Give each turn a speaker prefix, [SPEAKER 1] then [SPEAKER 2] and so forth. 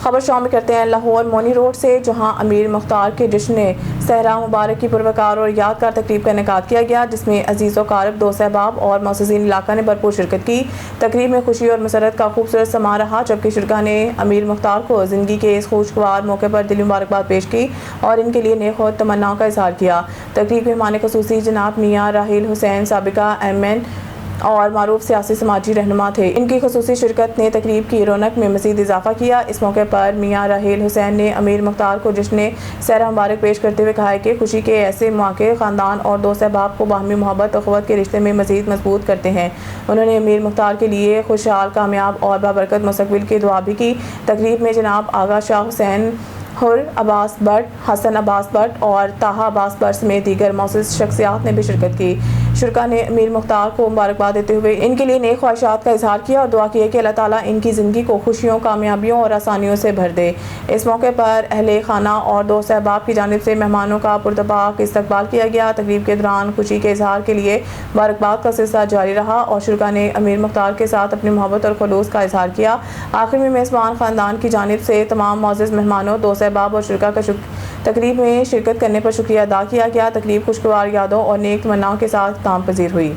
[SPEAKER 1] خبر شامل کرتے ہیں لاہور مونی روڈ سے، جہاں امیر مختار کے جشن صحرا مبارک کی پروقار اور یادگار تقریب کا انعقاد کیا گیا، جس میں عزیز و اقارب، دوست احباب اور معززین علاقہ نے بھرپور شرکت کی۔ تقریب میں خوشی اور مسرت کا خوبصورت سماں رہا، جبکہ شرکاء نے امیر مختار کو زندگی کے اس خوشگوار موقع پر دلی مبارکباد پیش کی اور ان کے لیے نیک خواہشات تمناؤں کا اظہار کیا۔ تقریب کے مہمان خصوصی جناب میاں راحیل حسین، سابقہ ایم این اور معروف سیاسی سماجی رہنما تھے۔ ان کی خصوصی شرکت نے تقریب کی رونق میں مزید اضافہ کیا۔ اس موقع پر میاں راحیل حسین نے امیر مختار کو جشن صحرا مبارک پیش کرتے ہوئے کہا کہ خوشی کے ایسے مواقع خاندان اور دوست احباب کو باہمی محبت و اخوت کے رشتے میں مزید مضبوط کرتے ہیں۔ انہوں نے امیر مختار کے لیے خوشحال، کامیاب اور بابرکت مستقبل کی دعا بھی کی۔ تقریب میں جناب آغا شاہ حسین، حر عباس بٹ، حسن عباس بٹ اور طاہا عباس بٹ سمیت دیگر معزز شخصیات نے بھی شرکت کی۔ شرکاء نے امیر مختار کو مبارکباد دیتے ہوئے ان کے لیے نیک خواہشات کا اظہار کیا اور دعا کی کہ اللہ تعالیٰ ان کی زندگی کو خوشیوں، کامیابیوں اور آسانیوں سے بھر دے۔ اس موقع پر اہل خانہ اور دوست احباب کی جانب سے مہمانوں کا پرتپاک استقبال کیا گیا۔ تقریب کے دوران خوشی کے اظہار کے لیے مبارکباد کا سلسلہ جاری رہا اور شرکاء نے امیر مختار کے ساتھ اپنی محبت اور خلوص کا اظہار کیا۔ آخر میں میزبان خاندان کی جانب سے تمام معزز مہمانوں، دوست احباب اور شرکاء کا تقریب میں شرکت کرنے پر شکریہ ادا کیا گیا۔ تقریب خوشگوار یادوں اور نیک تمناؤں کے ساتھ اختتام پذیر ہوئی۔